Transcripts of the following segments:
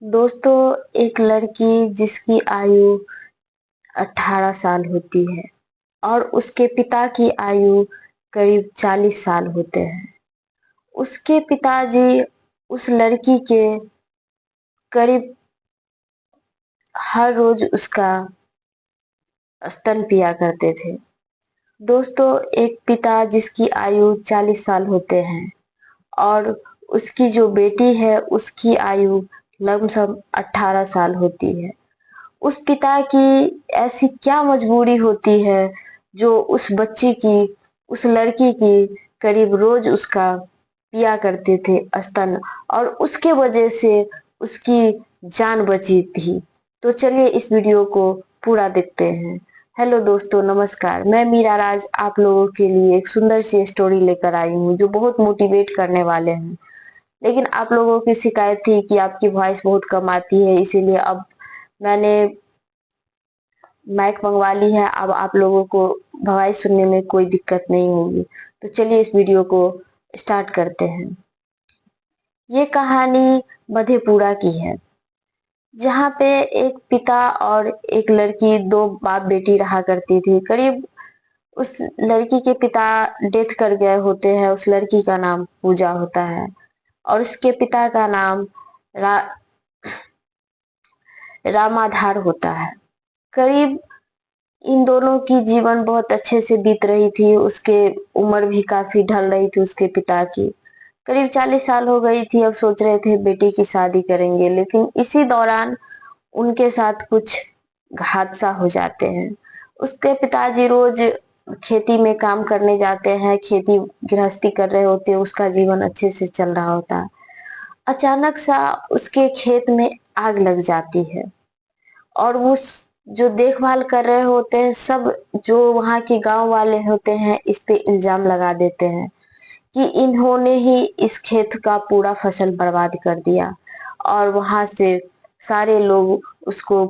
दोस्तों, एक लड़की जिसकी आयु 18 साल होती है और उसके पिता की आयु करीब 40 साल होते हैं। उसके पिताजी उस लड़की के करीब हर रोज उसका स्तन पिया करते थे। दोस्तों, एक पिता जिसकी आयु 40 साल होते हैं और उसकी जो बेटी है उसकी आयु लमसम 18 साल होती है। उस पिता की ऐसी क्या मजबूरी होती है जो उस बच्ची की, उस लड़की की करीब रोज उसका पिया करते थे स्तन, और उसके वजह से उसकी जान बची थी। तो चलिए इस वीडियो को पूरा देखते हैं। हेलो दोस्तों, नमस्कार। मैं मीरा राज आप लोगों के लिए एक सुंदर सी स्टोरी लेकर आई हूँ जो बहुत मोटिवेट करने वाले हैं। लेकिन आप लोगों की शिकायत थी कि आपकी वॉइस बहुत कम आती है, इसीलिए अब मैंने माइक मंगवा ली है। अब आप लोगों को वॉइस सुनने में कोई दिक्कत नहीं होगी। तो चलिए इस वीडियो को स्टार्ट करते हैं। ये कहानी मधेपुरा की है, जहाँ पे एक पिता और एक लड़की, दो बाप बेटी रहा करती थी। करीब उस लड़की के पिता डेथ कर गए होते हैं। उस लड़की का नाम पूजा होता है और उसके पिता का नाम रा, रामाधार होता है। करीब इन दोनों की जीवन बहुत अच्छे से बीत रही थी। उसके उम्र भी काफी ढल रही थी उसके पिता की। करीब 40 साल हो गई थी। अब सोच रहे थे बेटी की शादी करेंगे, लेकिन इसी दौरान उनके साथ कुछ हादसा हो जाते हैं। उसके पिताजी रोज खेती में काम करने जाते हैं, खेती गृहस्थी कर रहे होते हैं, उसका जीवन अच्छे से चल रहा होता है। अचानक सा उसके खेत में आग लग जाती है और वो जो देखभाल कर रहे होते हैं सब, जो वहां के गांव वाले होते हैं, इस पे इल्जाम लगा देते हैं कि इन्होंने ही इस खेत का पूरा फसल बर्बाद कर दिया। और वहां से सारे लोग उसको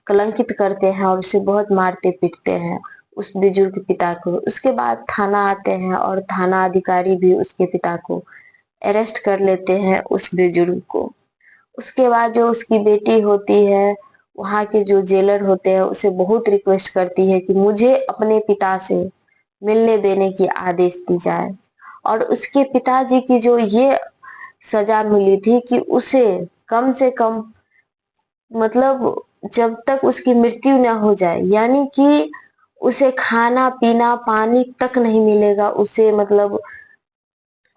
कलंकित करते हैं और उसे बहुत मारते पीटते हैं, उस बुजुर्ग पिता को। उसके बाद थाना आते हैं और थाना अधिकारी भी उसके पिता को अरेस्ट कर लेते हैं, उस बुजुर्ग को। उसके बाद जो उसकी बेटी होती है, वहां के जो जेलर होते हैं उसे बहुत रिक्वेस्ट करती है कि मुझे अपने पिता से मिलने देने की आदेश दी जाए। और उसके पिताजी की जो ये सजा मिली थी कि उसे कम से कम, मतलब जब तक उसकी मृत्यु ना हो जाए, यानी कि उसे खाना पीना पानी तक नहीं मिलेगा, उसे मतलब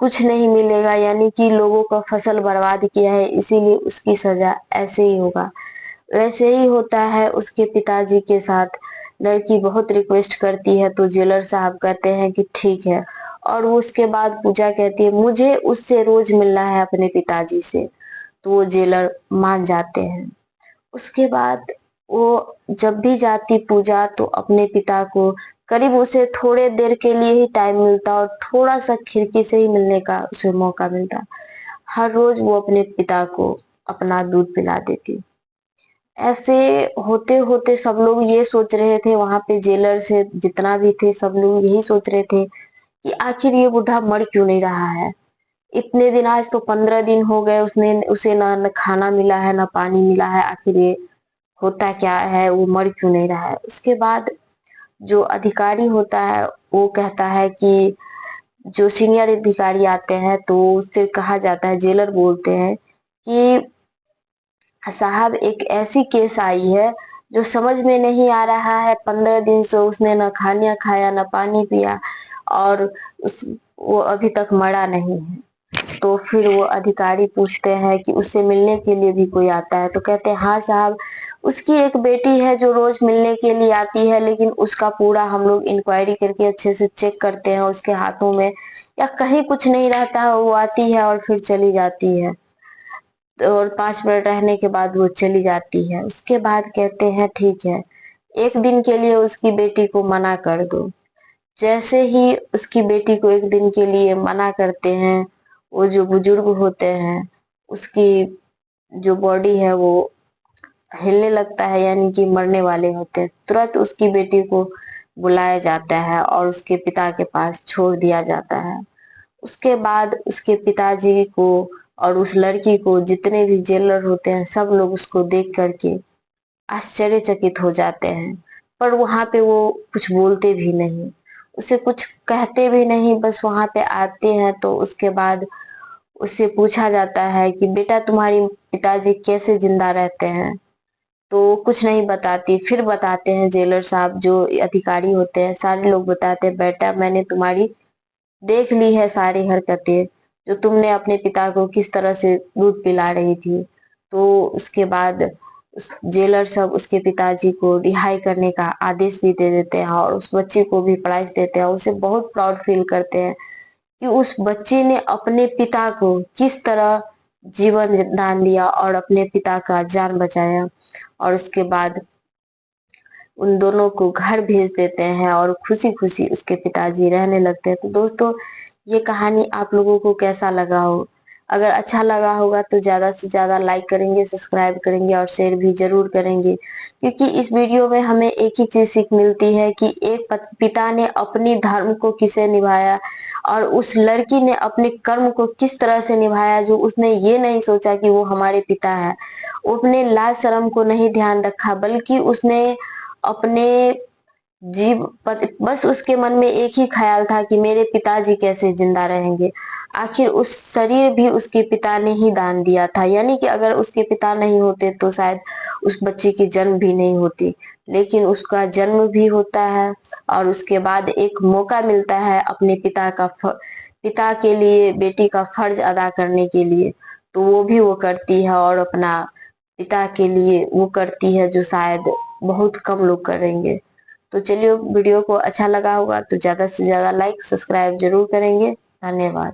कुछ नहीं मिलेगा, यानी कि लोगों का फसल बर्बाद किया है इसीलिए उसकी सजा ऐसे ही होगा। वैसे ही होता है उसके पिताजी के साथ। लड़की बहुत रिक्वेस्ट करती है तो जेलर साहब कहते हैं कि ठीक है। और वो उसके बाद पूजा कहती है मुझे उससे रोज मिलना है, अपने पिताजी से। तो वो जेलर मान जाते हैं। उसके बाद वो जब भी जाती पूजा तो अपने पिता को करीब उसे थोड़े देर के लिए ही टाइम मिलता और थोड़ा सा खिड़की से ही मिलने का उसे मौका मिलता। हर रोज वो अपने पिता को अपना दूध पिला देती। ऐसे होते होते सब लोग ये सोच रहे थे, वहां पे जेलर से जितना भी थे सब लोग यही सोच रहे थे कि आखिर ये बुढ़ा मर क्यों नहीं रहा है। इतने दिन, आज तो 15 दिन हो गए, उसने उसे ना न खाना मिला है ना पानी मिला है। आखिर ये होता क्या है, वो मर क्यों नहीं रहा है। उसके बाद जो अधिकारी होता है वो कहता है कि जो सीनियर अधिकारी आते हैं तो उससे कहा जाता है, जेलर बोलते हैं कि साहब एक ऐसी केस आई है जो समझ में नहीं आ रहा है। 15 दिन से उसने न खाना खाया न पानी पिया और वो अभी तक मरा नहीं है। तो फिर वो अधिकारी पूछते हैं कि उससे मिलने के लिए भी कोई आता है। तो कहते हैं हाँ साहब, उसकी एक बेटी है जो रोज मिलने के लिए आती है, लेकिन उसका पूरा हम लोग इंक्वायरी करके अच्छे से चेक करते हैं, उसके हाथों में या कहीं कुछ नहीं रहता है। वो आती है और फिर चली जाती है, और 5 मिनट रहने के बाद वो चली जाती है। उसके बाद कहते हैं ठीक है, एक दिन के लिए उसकी बेटी को मना कर दो। जैसे ही उसकी बेटी को एक दिन के लिए मना करते हैं, वो जो बुजुर्ग होते हैं उसकी जो बॉडी है वो हिलने लगता है, यानी कि मरने वाले होते हैं। तुरंत उसकी बेटी को बुलाया जाता है और उसके पिता के पास छोड़ दिया जाता है। उसके बाद उसके पिताजी को और उस लड़की को जितने भी जेलर होते हैं सब लोग उसको देख करके आश्चर्यचकित हो जाते हैं। पर वहां पे वो कुछ बोलते भी नहीं, उसे कुछ कहते भी नहीं, बस वहां पे आते हैं तो उसके बाद उससे पूछा जाता है कि बेटा तुम्हारी पिताजी कैसे जिंदा रहते हैं, तो कुछ नहीं बताती। फिर बताते हैं जेलर साहब, जो अधिकारी होते हैं सारे लोग बताते हैं, बेटा मैंने तुम्हारी देख ली है सारी हरकतें, जो तुमने अपने पिता को किस तरह से दूध पिला रही थी। तो उसके बाद उस जेलर सब उसके पिताजी को रिहाई करने का आदेश भी दे देते हैं और उस बच्चे को भी प्राइज देते हैं। उसे बहुत प्राउड फील करते हैं कि उस बच्चे ने अपने पिता को किस तरह जीवन दान दिया और अपने पिता का जान बचाया। और उसके बाद उन दोनों को घर भेज देते हैं और खुशी खुशी उसके पिताजी रहने लगते हैं। तो दोस्तों, ये कहानी आप लोगों को कैसा लगा हो? अगर अच्छा लगा होगा तो ज्यादा से ज्यादा लाइक करेंगे, सब्सक्राइब करेंगे और शेयर भी जरूर करेंगे, क्योंकि इस वीडियो में हमें एक ही चीज सीख मिलती है कि एक पिता ने अपनी धर्म को किसे निभाया और उस लड़की ने अपने कर्म को किस तरह से निभाया, जो उसने ये नहीं सोचा कि वो हमारे पिता है। उसने लाज शर्म को नहीं ध्यान रखा, बल्कि उसने अपने बस उसके मन में एक ही ख्याल था कि मेरे पिताजी कैसे जिंदा रहेंगे। आखिर उस शरीर भी उसके पिता ने ही दान दिया था, यानी कि अगर उसके पिता नहीं होते तो शायद उस बच्चे की जन्म भी नहीं होती। लेकिन उसका जन्म भी होता है और उसके बाद एक मौका मिलता है अपने पिता के लिए बेटी का फर्ज अदा करने के लिए, तो वो भी वो करती है और अपना पिता के लिए वो करती है जो शायद बहुत कम लोग करेंगे। तो चलिए, वीडियो को अच्छा लगा होगा तो ज्यादा से ज्यादा लाइक सब्सक्राइब जरूर करेंगे। धन्यवाद।